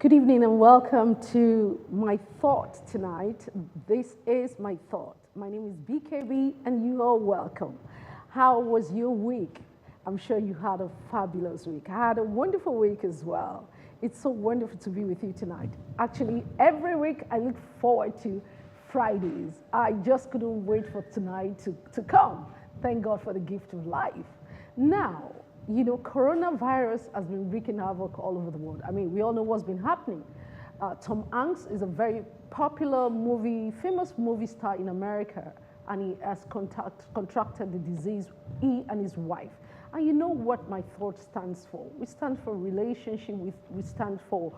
Good evening and welcome to My Thought tonight. This is My Thought. My name is BKB and you are welcome. How was your week? I'm sure you had a fabulous week. I had a wonderful week as well. It's so wonderful to be with you tonight. Actually, every week I look forward to Fridays. I just couldn't wait for tonight to come. Thank God for the gift of life. Now, you know, coronavirus has been wreaking havoc all over the world. I mean, we all know what's been happening. Tom Hanks is a very popular famous movie star in America, and he has contracted the disease, he and his wife. And you know what My Thought stands for? We stand for relationship, we stand for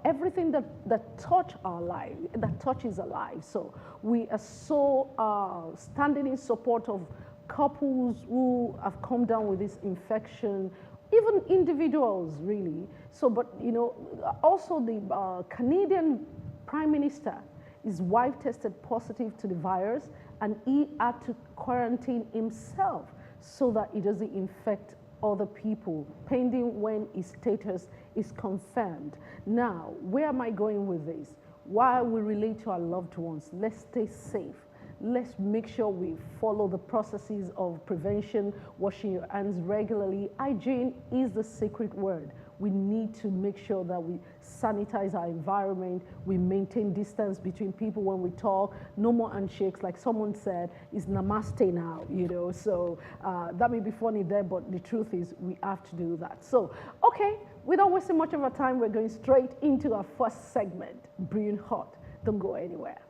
everything that touches our lives. So we are so standing in support of couples who have come down with this infection, even individuals really. So, but you know, also the Canadian Prime Minister, his wife tested positive to the virus and he had to quarantine himself so that he doesn't infect other people, pending when his status is confirmed. Now, where am I going with this? While we relate to our loved ones, let's stay safe. Let's make sure we follow the processes of prevention, washing your hands regularly. Hygiene is the sacred word. We need to make sure that we sanitize our environment, we maintain distance between people when we talk, no more handshakes. Like someone said, it's namaste now, you know, so that may be funny there, but the truth is we have to do that. So, okay, without wasting much of our time, we're going straight into our first segment, Brewing Hot. Don't go anywhere.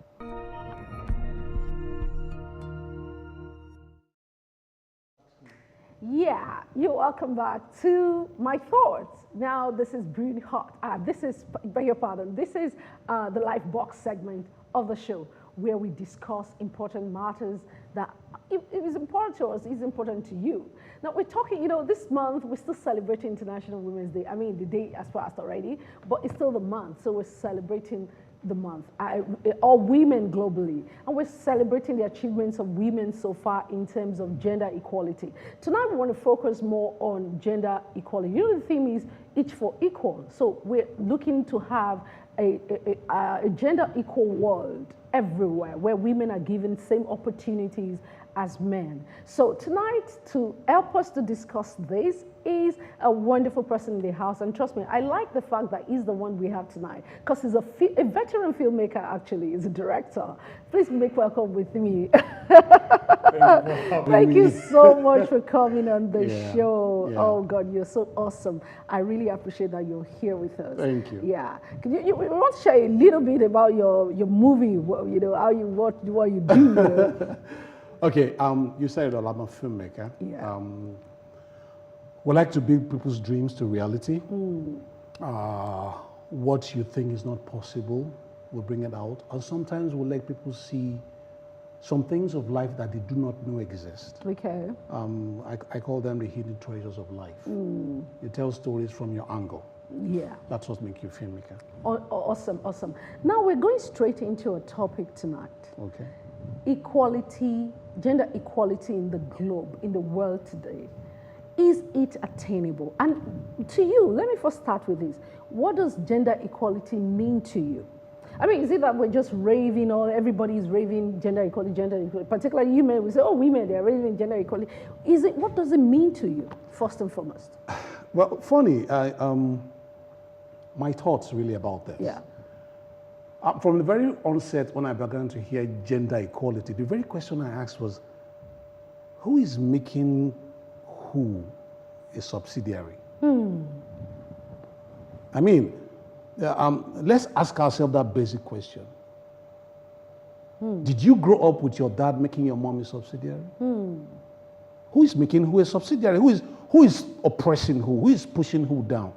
Yeah, you're welcome back to My Thoughts. Now, this is Brewing Hot. This is, beg your pardon, this is the Life Box segment of the show where we discuss important matters that it is important to us, is important to you. Now, we're talking, you know, this month, we're still celebrating International Women's Day. I mean, the day has passed already, but it's still the month, so we're celebrating the month, all women globally. And we're celebrating the achievements of women so far in terms of gender equality. Tonight we want to focus more on gender equality. You know, the theme is each for equal. So we're looking to have a gender equal world everywhere where women are given same opportunities as men. So tonight, to help us to discuss this is a wonderful person in the house. And trust me, I like the fact that he's the one we have tonight because he's a veteran filmmaker, actually. He's a director. Please make welcome with me. Thank you so much for coming on the show. Yeah. Oh, God, you're so awesome. I really appreciate that you're here with us. Thank you. Yeah. You want to share a little bit about your movie, you know, how you, what you do? You know? Okay, you said it all, I'm a filmmaker. Yeah. We like to build people's dreams to reality. What you think is not possible, we'll bring it out. And sometimes we'll let people see some things of life that they do not know exist. Okay. I call them the hidden treasures of life. You tell stories from your angle. Yeah. That's what makes you a filmmaker. Awesome, awesome. Now we're going straight into a topic tonight. Okay. Equality, gender equality in the globe, in the world today. Is it attainable? And to you, let me first start with this. What does gender equality mean to you? I mean, is it that we're just raving or everybody is raving gender equality, particularly you men, we say, oh, women, they're raving gender equality. What does it mean to you, first and foremost? Well, funny, my thoughts really about this. Yeah. From the very onset, when I began to hear gender equality, the very question I asked was, who is making who a subsidiary? I mean, let's ask ourselves that basic question. Did you grow up with your dad making your mom a subsidiary? Who is making who a subsidiary? Who is oppressing who? Who is pushing who down?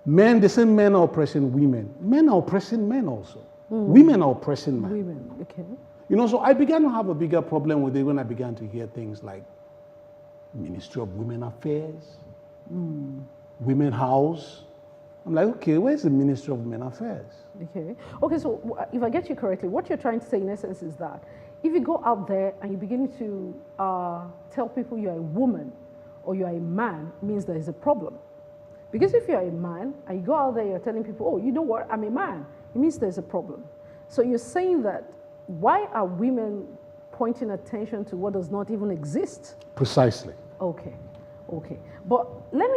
Men, they say men are oppressing women. Men are oppressing men also. Women are oppressing men. Women, okay. You know, so I began to have a bigger problem with it when I began to hear things like Ministry of Women Affairs, Women House. I'm like, okay, where's the Ministry of Women Affairs? Okay. Okay, so if I get you correctly, what you're trying to say in essence is that if you go out there and you begin to tell people you're a woman or you're a man, it means there is a problem. Because if you're a man and you go out there, you're telling people, oh, you know what, I'm a man, it means there's a problem. So you're saying that why are women pointing attention to what does not even exist? Precisely. Okay, okay. But let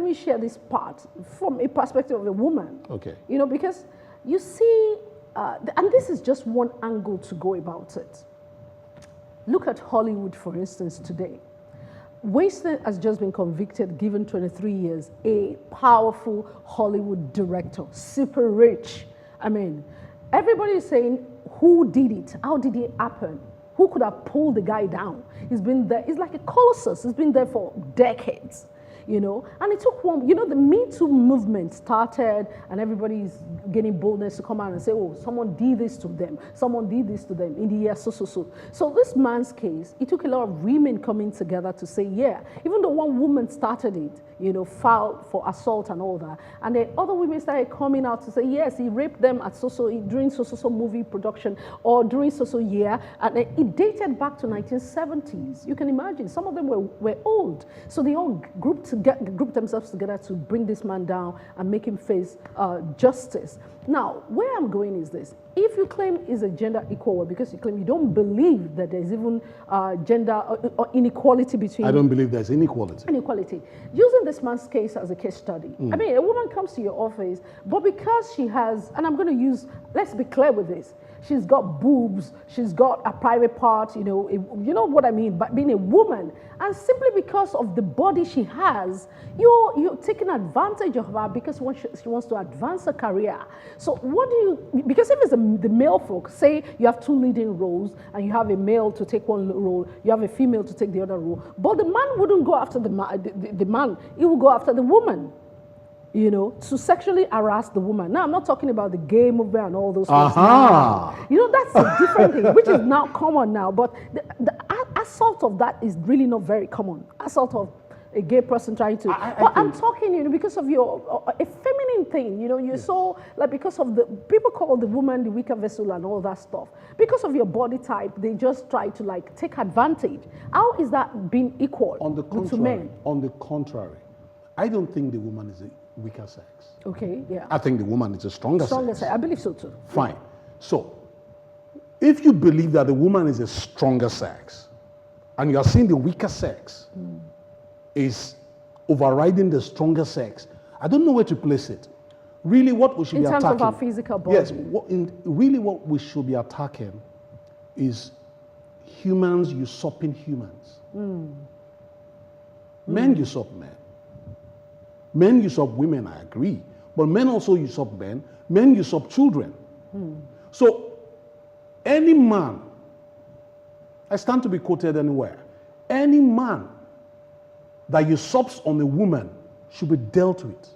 me share this part from a perspective of a woman. Okay. You know, because you see, and this is just one angle to go about it. Look at Hollywood, for instance, today. Weinstein has just been convicted, given 23 years, a powerful Hollywood director, super rich. I mean, everybody is saying, who did it? How did it happen? Who could have pulled the guy down? He's been there, he's like a colossus. He's been there for decades, you know? And it took one, you know, the Me Too movement started and everybody's getting boldness to come out and say, oh, someone did this to them. Someone did this to them in the year so. So this man's case, it took a lot of women coming together to say, yeah, even though one woman started it, you know, filed for assault and all that. And then other women started coming out to say, yes, he raped them at during so movie production or during so year. And it dated back to 1970s. You can imagine, some of them were old. So they all grouped themselves together to bring this man down and make him face justice. Now, where I'm going is this. If you claim it's a gender equal world, because you claim you don't believe that there's even gender or inequality between... I don't believe there's inequality. Inequality. Using this man's case as a case study. I mean, a woman comes to your office, but because she has, and I'm going to use, let's be clear with this, she's got boobs, she's got a private part, you know what I mean, but being a woman, and simply because of the body she has, you're taking advantage of her because she wants to advance her career. So what do you, because if it's the male folk, say you have two leading roles and you have a male to take one role, you have a female to take the other role, but the man wouldn't go after the man, he will go after the woman, you know, to sexually harass the woman. Now, I'm not talking about the gay movement and all those things. You know, that's a different thing, which is now common now, but the assault of that is really not very common. Assault of a gay person trying to, I'm talking, you know, because of your, a feminine thing, you know, you're so, like, because of the, people call the woman the weaker vessel and all that stuff. Because of your body type, they just try to, like, take advantage. How is that being equal to men? On the contrary, I don't think the woman is a weaker sex. Okay, yeah. I think the woman is a stronger sex. I believe so too. Fine. So, if you believe that the woman is a stronger sex, and you are saying the weaker sex is overriding the stronger sex, I don't know where to place it. Really, what we should be attacking... In terms of our physical body. Yes, really what we should be attacking is humans usurping humans. Men usurp men. Men usurp women, I agree. But men also usurp men. Men usurp children. So, any man, I stand to be quoted anywhere, any man that usurps on a woman should be dealt with.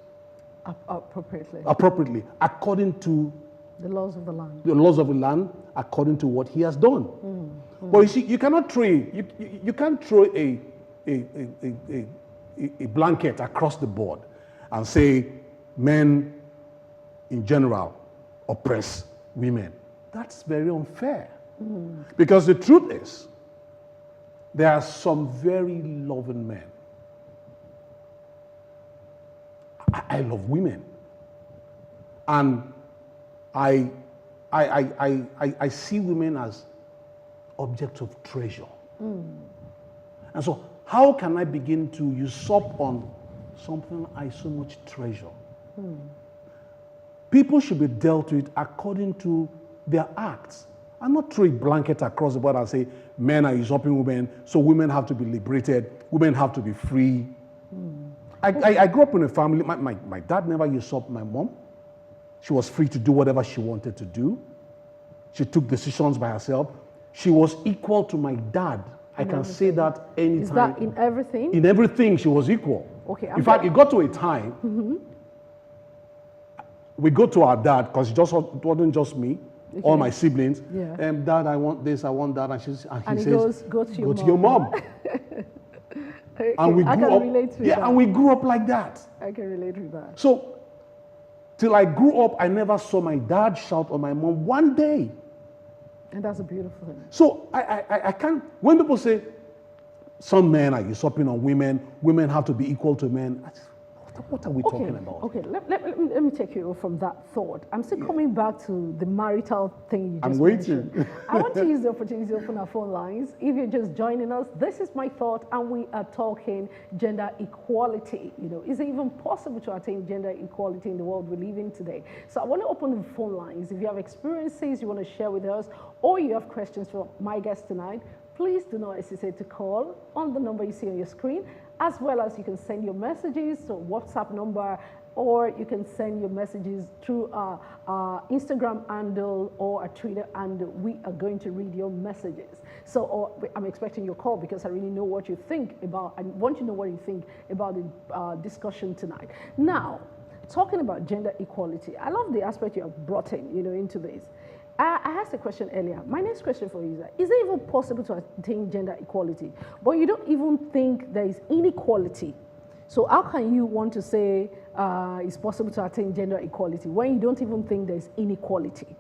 Appropriately. Appropriately, according to the laws of the land. The laws of the land, according to what he has done. But you see, you cannot throw, you can't throw a blanket across the board and say men in general oppress women. That's very unfair. Because the truth is, there are some very loving men. I love women. And I see women as objects of treasure. And so, how can I begin to usurp on something I so much treasure? People should be dealt with according to their acts. And not throw a blanket across the board and say, men are usurping women, so women have to be liberated, women have to be free. I grew up in a family, my dad never usurped my mom. She was free to do whatever she wanted to do. She took decisions by herself. She was equal to my dad. I can say that anytime. Is that in everything? In everything, she was equal. Okay. In fact, it got to a time, we go to our dad, because it wasn't just me, all my siblings. Yeah. Dad, I want this, I want that. And he says, goes, go to your mom. Okay, and we I grew can up, relate with that. and we grew up like that. I can relate with that. So, till I grew up, I never saw my dad shout on my mom one day. And that's a beautiful thing. So, I can't, when people say, some men are usurping on women, women have to be equal to men, What are we talking about? Okay, let me take you from that thought. I'm still coming back to the marital thing you just mentioned. I want to use the opportunity to open our phone lines. If you're just joining us, this is My Thought, and we are talking gender equality. You know, is it even possible to attain gender equality in the world we live in today? So I want to open the phone lines. If you have experiences you want to share with us, or you have questions for my guest tonight, please do not hesitate to call on the number you see on your screen, as well as you can send your messages to WhatsApp number, or you can send your messages through our Instagram handle or a Twitter handle. We are going to read your messages. So I'm expecting your call because I really know what you think about, I want to know what you think about the discussion tonight. Now, talking about gender equality, I love the aspect you have brought in, you know, into this. I asked a question earlier. My next question for you is it even possible to attain gender equality? But you don't even think there is inequality. So how can you want to say it's possible to attain gender equality when you don't even think there's inequality?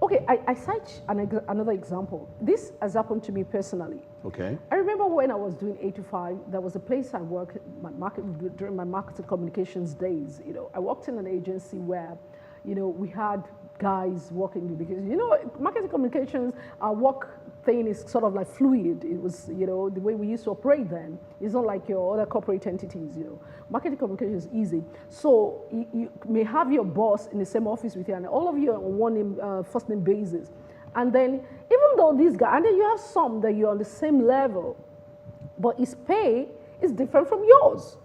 Okay, I cite another example. This has happened to me personally. Okay. I remember when I was doing 8 to 5, there was a place I worked during my marketing communications days. You know, I worked in an agency where, you know, we had guys working, because, you know, marketing communications, our work thing is sort of like fluid. It was, you know, the way we used to operate then. It's not like your other corporate entities, you know. Marketing communication is easy. So you may have your boss in the same office with you, and all of you are on one name, first name basis. And then, even though this guy, and then you have some that you're on the same level, but his pay is different from yours.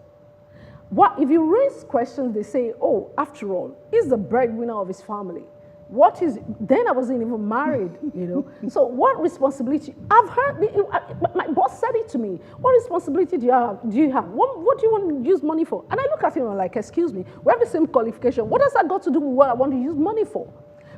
What if you raise questions, they say, oh, after all, he's the breadwinner of his family. What is, then I wasn't even married, you know. So what responsibility, I've heard, my boss said it to me, what responsibility do you have? What do you want to use money for? And I look at him and I'm like, excuse me, we have the same qualification. What has that got to do with what I want to use money for?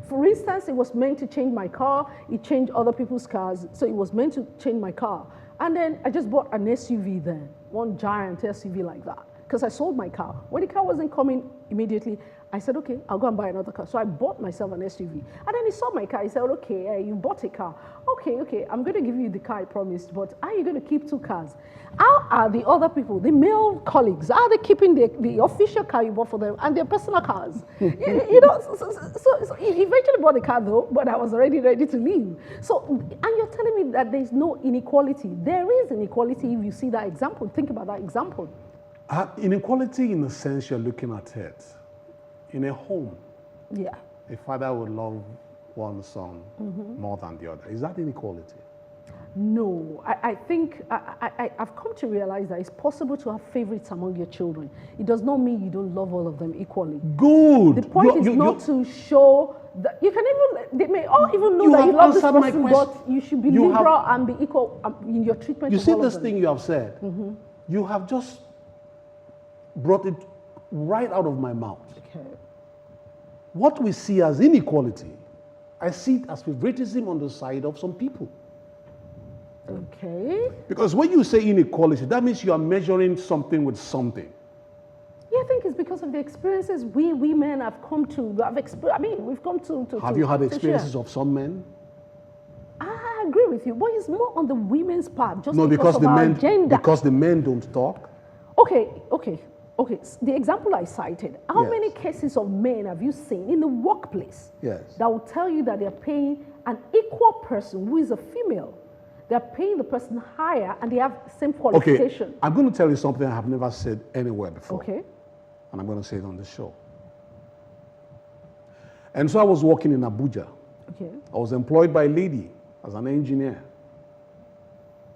For instance, it was meant to change my car. It changed other people's cars. So it was meant to change my car. And then I just bought an SUV then, one giant SUV like that, because I sold my car. When the car wasn't coming immediately, I said, okay, I'll go and buy another car. So I bought myself an SUV. And then he saw my car. He said, okay, you bought a car. Okay, I'm going to give you the car I promised, but are you going to keep 2 cars? How are the other people, the male colleagues, are they keeping the official car you bought for them and their personal cars? you know, so he eventually bought the car though, but I was already ready to leave. So, and you're telling me that there's no inequality. There is inequality if you see that example. Think about that example. Inequality in the sense you're looking at it. In a home, yeah, a father would love one son more than the other. Is that inequality? No, I think I've come to realize that it's possible to have favorites among your children. It does not mean you don't love all of them equally. Good. The point is not to show that you can even, they may all even know that you love this person, but you should be liberal and be equal in your treatment. You see this thing you have said, you have just brought it right out of my mouth. Okay. What we see as inequality, I see it as favoritism on the side of some people. Okay. Because when you say inequality, that means you are measuring something with something. Yeah, I think it's because of the experiences we men have come to. We've come to. Have you had experiences of some men? I agree with you, but it's more on the women's part, just because of the our men, gender. Because the men don't talk. Okay. The example I cited, how many cases of men have you seen in the workplace that will tell you that they're paying an equal person who is a female? They're paying the person higher and they have the same qualification. Okay, I'm going to tell you something I have never said anywhere before. Okay. And I'm going to say it on the show. And so I was working in Abuja. Okay. I was employed by a lady as an engineer.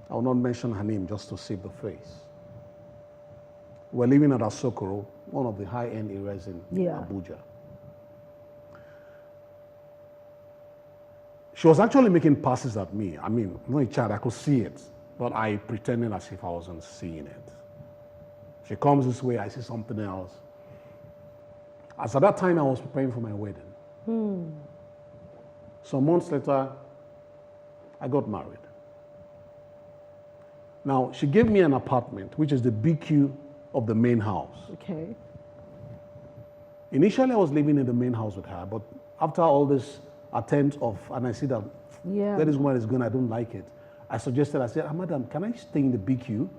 I will not mention her name just to save the face. We're living at Asokoro, one of the high-end areas in Abuja. She was actually making passes at me. I mean, I'm not a child, I could see it, but I pretended as if I wasn't seeing it. She comes this way, I see something else. As at that time, I was preparing for my wedding. Some months later, I got married. Now, she gave me an apartment, which is the BQ of the main house. Okay. Initially, I was living in the main house with her, but after all this attempt of, and I see that that is where it's going, I don't like it. I said, madam, can I stay in the BQ?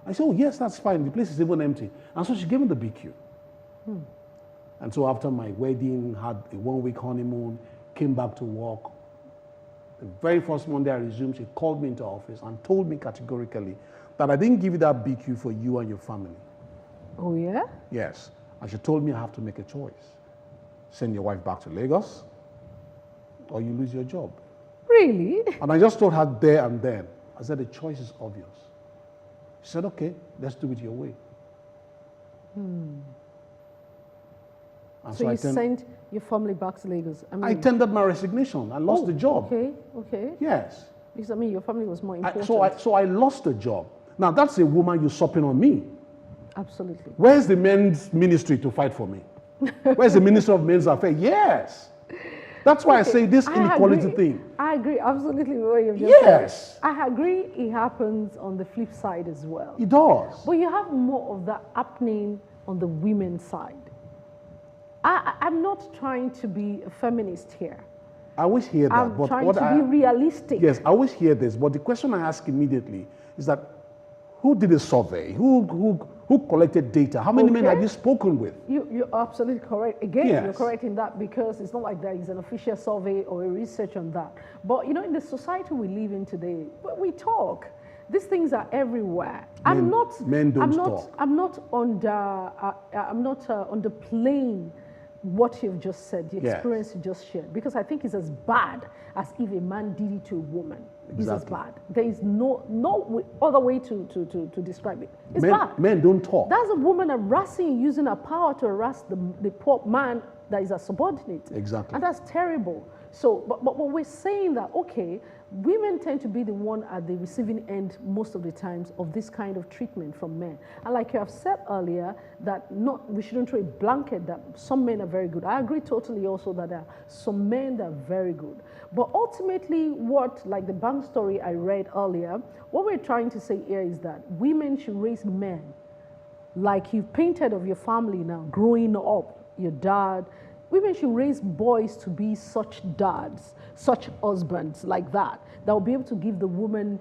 I said, oh, yes, that's fine. The place is even empty. And so she gave me the BQ. And so after my wedding, had a 1-week honeymoon, came back to work. The very first Monday I resumed, she called me into office and told me categorically that I didn't give you that BQ for you and your family. Oh, yeah? Yes. And she told me I have to make a choice. Send your wife back to Lagos, or you lose your job. Really? And I just told her there and then. I said, the choice is obvious. She said, okay, let's do it your way. And So you sent your family back to Lagos? I tendered my resignation. I lost the job. Okay. Yes. Because, I mean, your family was more important. So I lost the job. Now, that's a woman usurping on me. Absolutely. Where's the men's ministry to fight for me? Where's the Minister of Men's Affairs? Yes. That's why I say this inequality thing. I agree absolutely with what you've just Yes. said. I agree it happens on the flip side as well. It does. But you have more of that happening on the women's side. I'm not trying to be a feminist here. I always hear that. I'm trying to be realistic. Yes, I always hear this. But the question I ask immediately is that who did a survey? Who collected data? How many men have you spoken with? You're absolutely correct. Again, Yes. you're correct in that because it's not like there is an official survey or a research on that. But you know, in the society we live in today, we talk. These things are everywhere. Men don't talk. I'm not underplaying what you've just said, the experience you just shared, because I think it's as bad as if a man did it to a woman. It's as bad. There is no other way to describe it. It's bad. Men don't talk. That's a woman harassing, using her power to harass the poor man that is a subordinate. Exactly. And that's terrible. So, but we're saying that, okay, women tend to be the one at the receiving end most of the times of this kind of treatment from men. And like you have said earlier, that we shouldn't throw a blanket that some men are very good. I agree totally also that there are some men that are very good. But ultimately like the bank story I read earlier, what we're trying to say here is that women should raise men like you've painted of your family now, growing up, your dad. Women should raise boys to be such dads, such husbands like that will be able to give the woman,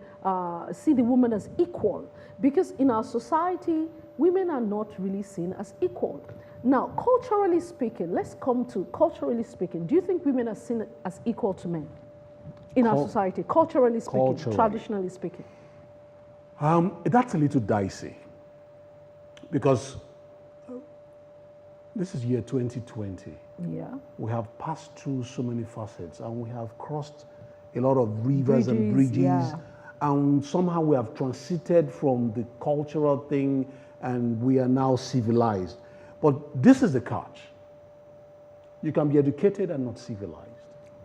see the woman as equal. Because in our society, women are not really seen as equal. Now, culturally speaking, let's come to culturally speaking. Do you think women are seen as equal to men in our society, culturally speaking, traditionally speaking? That's a little dicey because this is year 2020. Yeah. We have passed through so many facets and we have crossed a lot of rivers and bridges. Yeah. And somehow we have transited from the cultural thing and we are now civilized. But this is the catch. You can be educated and not civilized.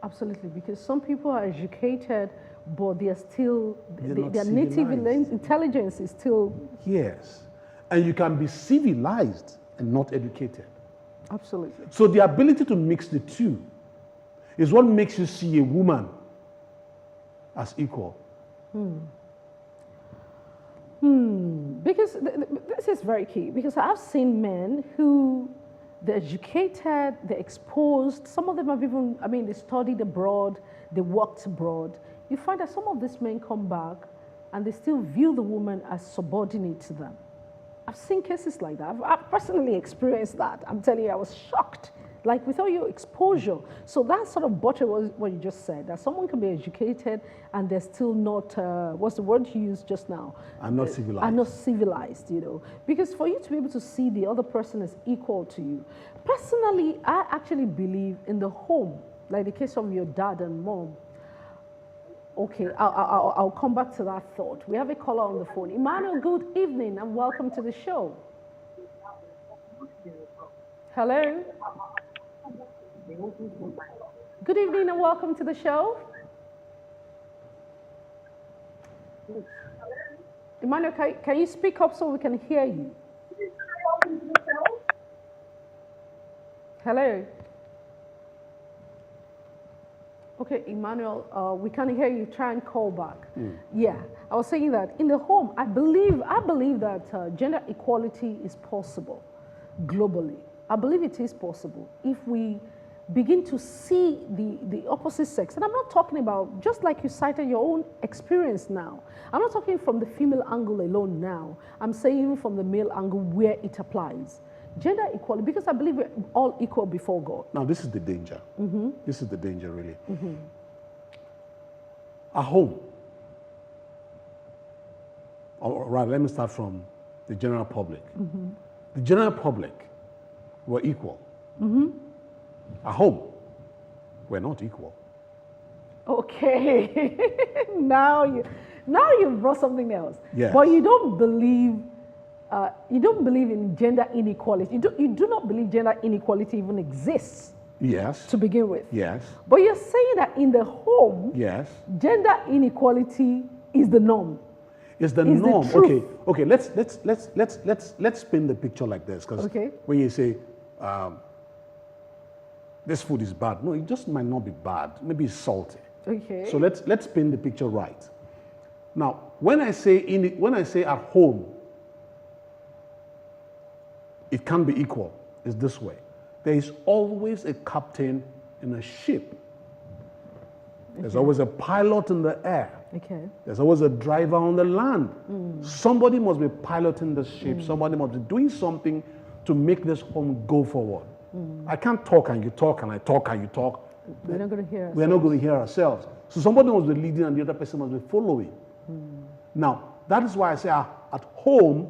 Absolutely, because some people are educated, but they are still, their native civilized. intelligence is still... Yes. And you can be civilized and not educated. Absolutely. So the ability to mix the two is what makes you see a woman as equal. Because this is very key, because I've seen men who they're educated, they're exposed, some of them have even, they studied abroad, they worked abroad. You find that some of these men come back and they still view the woman as subordinate to them. I've seen cases like that. I've personally experienced that. I'm telling you, I was shocked, like without your exposure. So that sort of butcher was what you just said, that someone can be educated and they're still not, what's the word you used just now? And not civilized. And not civilized, you know. Because for you to be able to see the other person as equal to you, personally, I actually believe in the home, like the case of your dad and mom. Okay, I'll come back to that thought. We have a caller on the phone. Emmanuel, good evening and welcome to the show. Hello? Good evening and welcome to the show. Emmanuel, can you speak up so we can hear you? Hello? Okay, Emmanuel, we can't hear you. Try and call back. Yeah, I was saying that in the home, I believe that gender equality is possible globally. I believe it is possible if we begin to see the opposite sex. And I'm not talking about, just like you cited your own experience now, I'm not talking from the female angle alone now. I'm saying even from the male angle where it applies. Gender equality, because I believe we're all equal before God. Now, this is the danger. This is the danger, really. At home, all right, let me start from the general public. The general public were equal. At home, we're not equal. Okay. now you brought something else. Yes. But you don't believe in gender inequality. You do not believe gender inequality even exists. Yes. To begin with. Yes. But you're saying that in the home, Yes. gender inequality is the norm. It's the norm. Okay. Let's paint the picture like this, because when you say this food is bad, no, it just might not be bad. Maybe it's salty. Okay. So let's paint the picture right. Now, when I say at home, it can be equal. It's this way. There is always a captain in a ship. There's always a pilot in the air. Okay. There's always a driver on the land. Somebody must be piloting the ship. Somebody must be doing something to make this home go forward. I can't talk and you talk and I talk and you talk. We're not going to hear ourselves. We're not going to hear ourselves. So somebody must be leading and the other person must be following. Now, that is why I say at home,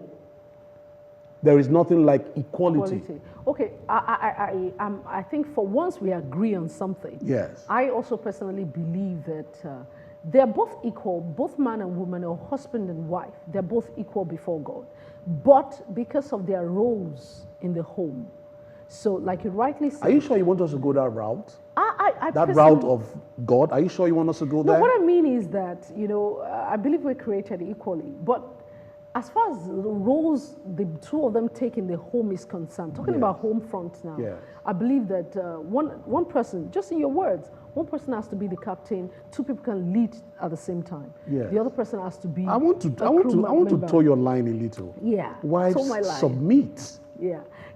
there is nothing like equality. Okay, I think for once we agree on something. Yes. I also personally believe that they're both equal, both man and woman, or husband and wife. They're both equal before God. But because of their roles in the home. So like you rightly said. Are you sure you want us to go that route? That route of God? Are you sure you want us to go there? No, what I mean is that, I believe we're created equally. But as far as the roles the two of them take in the home is concerned, talking about home front now, I believe that one person, just in your words, one person has to be the captain, two people can lead at the same time. The other person has to be I want to toe your line a little. Wives submit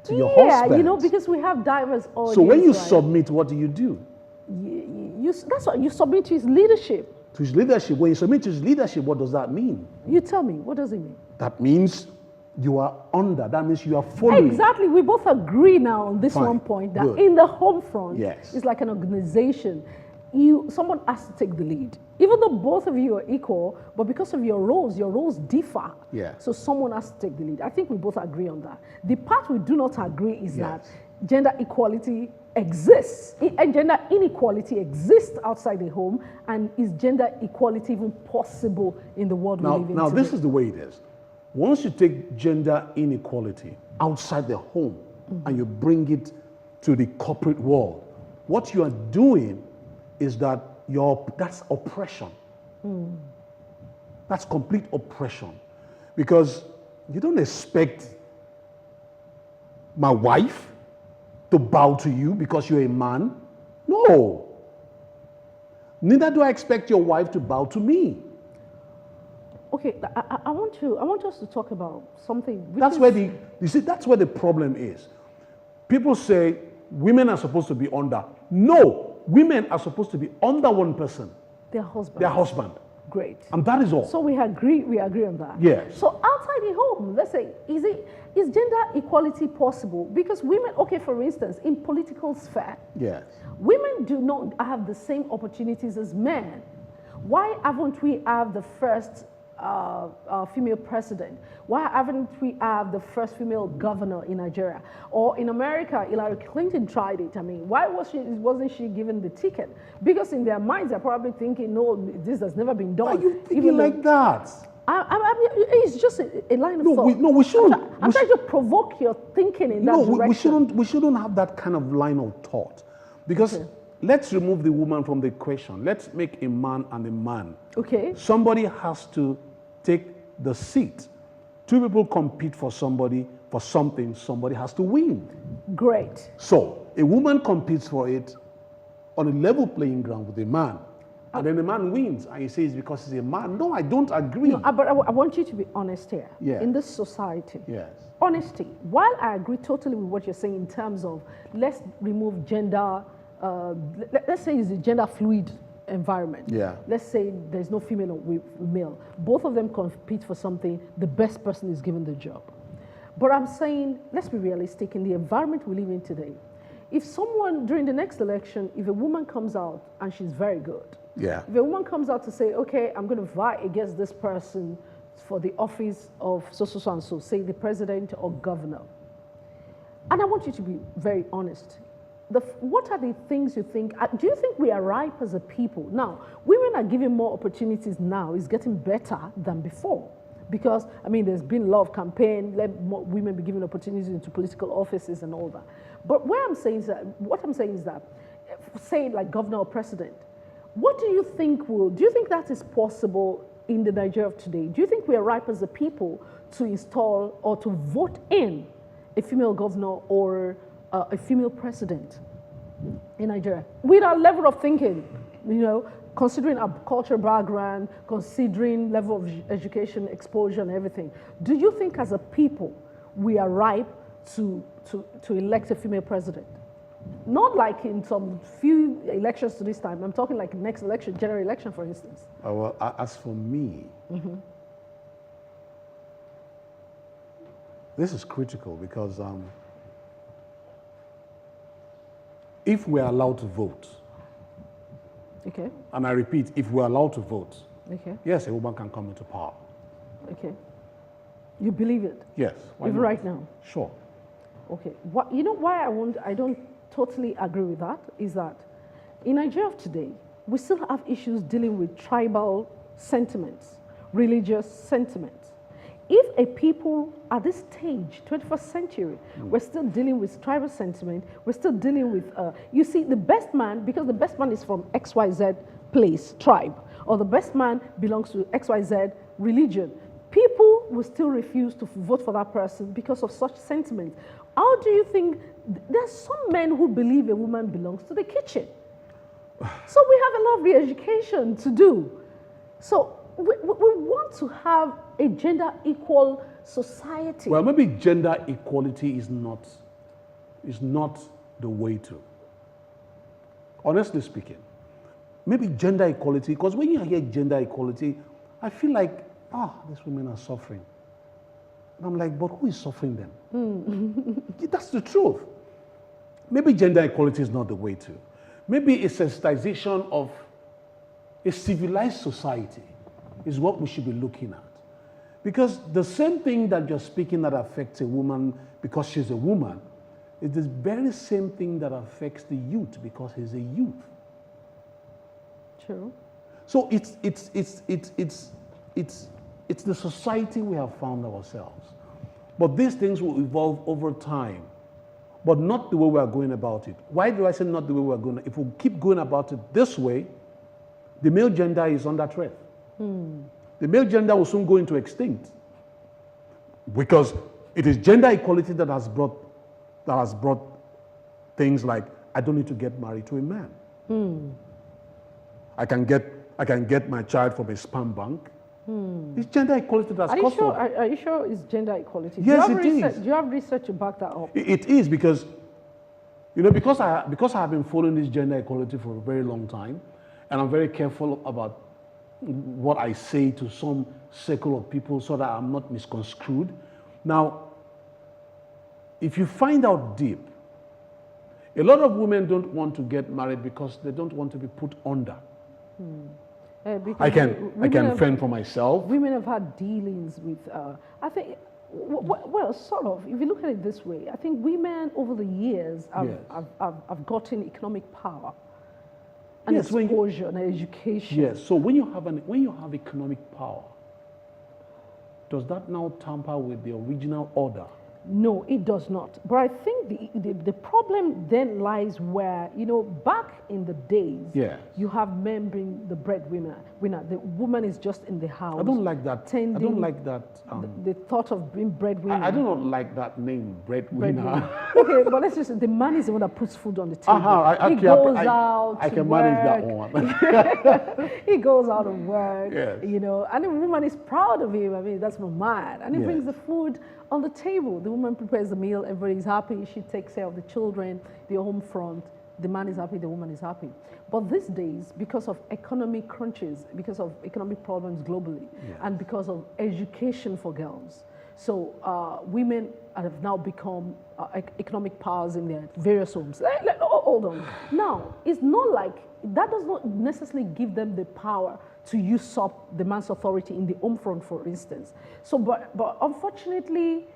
to your husband. Because we have diverse audience. So when you submit, what do? That's what you submit to his leadership. To his leadership. When you submit to his leadership, what does that mean? You tell me, what does it mean? That means you are under. That means you are following. Exactly. We both agree now on this one point that in the home front, it's like an organization. Someone has to take the lead. Even though both of you are equal, but because of your roles differ. So someone has to take the lead. I think we both agree on that. The part we do not agree is that gender equality exists, and gender inequality exists outside the home, and is gender equality even possible in the world we live in Now, today? this is the way it is. Once you take gender inequality outside the home and you bring it to the corporate world, what you are doing is that's oppression. That's complete oppression. Because you don't expect my wife to bow to you because you're a man. No. Neither do I expect your wife to bow to me. Okay, I want us to talk about something. That's where the problem is. People say women are supposed to be under. No, women are supposed to be under one person. Their husband. Their husband. Great. And that is all. So we agree on that. Yes. So outside the home, let's say, is gender equality possible? Because women, for instance, in political sphere, women do not have the same opportunities as men. Why haven't we have the first female president? Why haven't we have the first female governor in Nigeria? Or in America, Hillary Clinton tried it. I mean, why wasn't she given the ticket? Because in their minds, they're probably thinking, no, this has never been done. Why are you thinking like that? It's just a line of thought. We shouldn't. I'm trying to provoke your thinking in that direction. We shouldn't have that kind of line of thought. Because let's remove the woman from the equation. Let's make a man and a man. Okay. Somebody has to take the seat. Two people compete for something, somebody has to win. Great. So a woman competes for it on a level playing ground with a man. And then the man wins, and he says because he's a man. No, I don't agree. No, but I want you to be honest here. In this society. Honesty. While I agree totally with what you're saying in terms of let's remove gender let's say it's a gender fluid environment. Yeah. Let's say there's no female or male. Both of them compete for something. The best person is given the job. But I'm saying, let's be realistic in the environment we live in today. If someone, during the next election, if a woman comes out and she's very good, Yeah. if a woman comes out to say, okay, I'm going to fight against this person for the office of so, and so, say the president or governor. And I want you to be very honest. What are the things you think, do you think we are ripe as a people? Now, women are given more opportunities now. It's getting better than before. Because, I mean, there's been a lot of campaign, let more women be given opportunities into political offices and all that. But what I'm saying is that, say like governor or president, what do you think do you think that is possible in the Nigeria of today? Do you think we are ripe as a people to install or to vote in a female governor or a female president in Nigeria? With our level of thinking, considering our cultural background, considering level of education, exposure and everything, do you think as a people we are ripe to elect a female president? Not like in some few elections to this time. I'm talking like next election, general election, for instance. Well, as for me, this is critical because if we're allowed to vote, okay, and I repeat, if we're allowed to vote, okay, yes, a woman can come into power. okay, you believe it? Yes. Even right now? Sure. Okay. Why I don't totally agree with that is that in Nigeria of today, we still have issues dealing with tribal sentiments, religious sentiments. If a people at this stage, 21st century, we're still dealing with tribal sentiment, we're still dealing with, you see, the best man, because the best man is from XYZ place, tribe, or the best man belongs to XYZ religion, people will still refuse to vote for that person because of such sentiments. How do you think, there's some men who believe a woman belongs to the kitchen. So we have a lot of re-education to do. So we want to have a gender equal society. Well, maybe gender equality is not the way to. Honestly speaking, maybe gender equality, because when you hear gender equality, I feel like, these women are suffering. And I'm like, but who is suffering them? That's the truth. Maybe gender equality is not the way to. Maybe a sensitization of a civilized society is what we should be looking at. Because the same thing that you're speaking that affects a woman because she's a woman is the very same thing that affects the youth because he's a youth. True. So it's the society we have found ourselves. But these things will evolve over time, but not the way we are going about it. Why do I say not the way we are going? If we keep going about it this way, the male gender is under threat. The male gender will soon go into extinct because it is gender equality that has brought things like I don't need to get married to a man. I can get my child from a sperm bank. It's gender equality that's caused that. Are you sure it's gender equality? Yes, it is. Do you have research to back that up? It is because, because I have been following this gender equality for a very long time, and I'm very careful about what I say to some circle of people so that I'm not misconstrued. Now, if you find out deep, a lot of women don't want to get married because they don't want to be put under. I can fend for myself. Women have had dealings with, I think, well, sort of. If you look at it this way, I think women over the years have gotten economic power and exposure and education. Yes. So when you have economic power, does that now tamper with the original order? No, it does not. But I think the problem then lies where, back in the days, you have men being the breadwinner. The woman is just in the house. I don't like that. I don't like that. The thought of being breadwinner. I do not like that name, breadwinner. Okay, but let's just say the man is the one that puts food on the table. He goes out I can manage that one. He goes out of work, yes. And the woman is proud of him. I mean, that's my man. And he brings the food on the table. The woman prepares the meal, everybody's happy, she takes care of the children, the home front. the man is happy, the woman is happy. But these days, because of economic crunches, because of economic problems globally, and because of education for girls, so women have now become economic powers in their various homes. Hold on. Now, it's not like, that does not necessarily give them the power to usurp the man's authority in the home front, for instance. So, but unfortunately,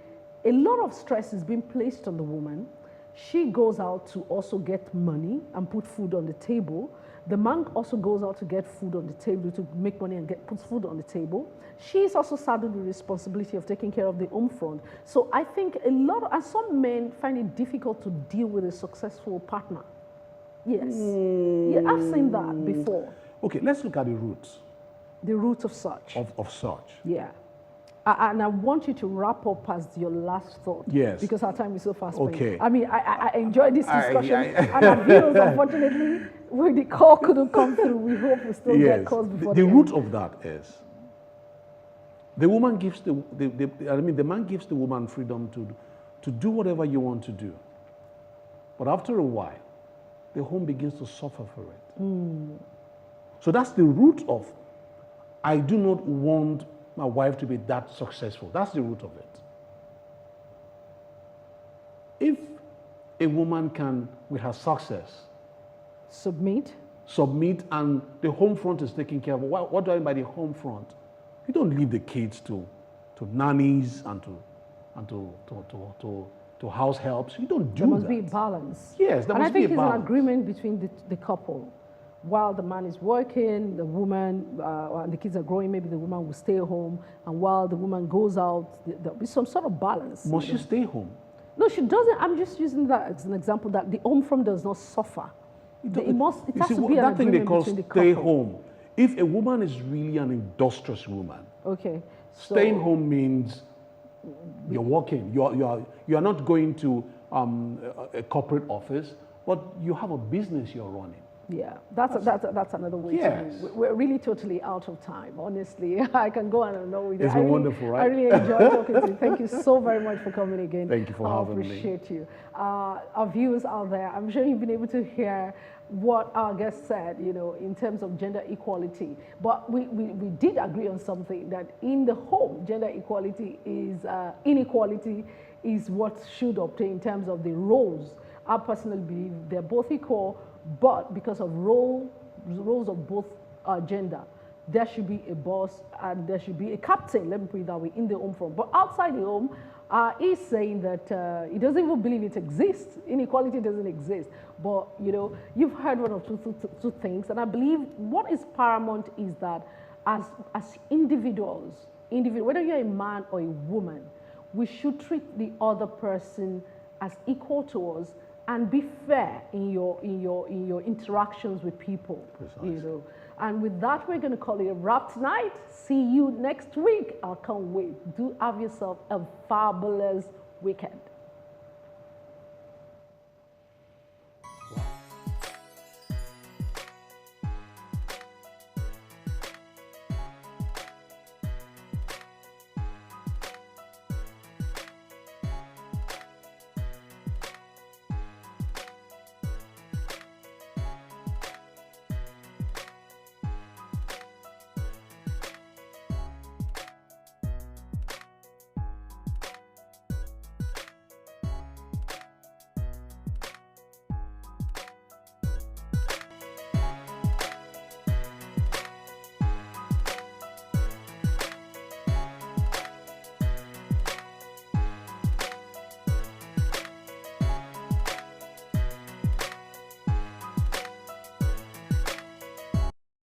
a lot of stress is being placed on the woman. She goes out to also get money and put food on the table. The man also goes out to get food on the table, to make money and puts food on the table. She's also saddled with the responsibility of taking care of the home front. So I think and some men find it difficult to deal with a successful partner. Yes. Yeah, I've seen that before. Okay, let's look at the roots. The root of such. Of such. Yeah. And I want you to wrap up as your last thought. Yes. Because our time is so fast. Okay. I mean, I enjoyed this discussion. And our viewers, unfortunately, when the call couldn't come through, we hope we still get calls before the root of that is the woman gives the man gives the woman freedom to do whatever you want to do. But after a while, the home begins to suffer for it. So that's the root of, I do not want my wife to be that successful. That's the root of it. If a woman can, with her success, submit, and the home front is taken care of. What do I mean by the home front? You don't leave the kids to nannies and to house helps. You don't do that. There must be a balance. Yes, there must be a balance. And I think it's an agreement between the couple. While the man is working, the woman, and the kids are growing, maybe the woman will stay home. And while the woman goes out, there'll be some sort of balance. Must she stay home? No, she doesn't. I'm just using that as an example that the home front does not suffer. It has to be an agreement between the couple. That thing they call stay home. If a woman is really an industrious woman, okay, staying home means you're working. You are not going to a corporate office, but you have a business you're running. Yeah, that's another way to do. We're really totally out of time, honestly. I can go on and on with it. It's been wonderful, right? I really enjoyed talking to you. Thank you so very much for coming again. Thank you for having me. I appreciate you. Our viewers out there, I'm sure you've been able to hear what our guest said, in terms of gender equality. But we did agree on something, that in the home, gender equality is, inequality is what should obtain in terms of the roles. I personally believe they're both equal, but because of roles of both gender, there should be a boss and there should be a captain, let me put it that way, in the home front. But outside the home, he's saying that he doesn't even believe it exists. Inequality doesn't exist. But, you've heard one of two things, and I believe what is paramount is that as individuals, whether you're a man or a woman, we should treat the other person as equal to us, and be fair in your interactions with people. Precisely. And with that, we're going to call it a wrap tonight. See you next week. I can't wait. Do have yourself a fabulous weekend.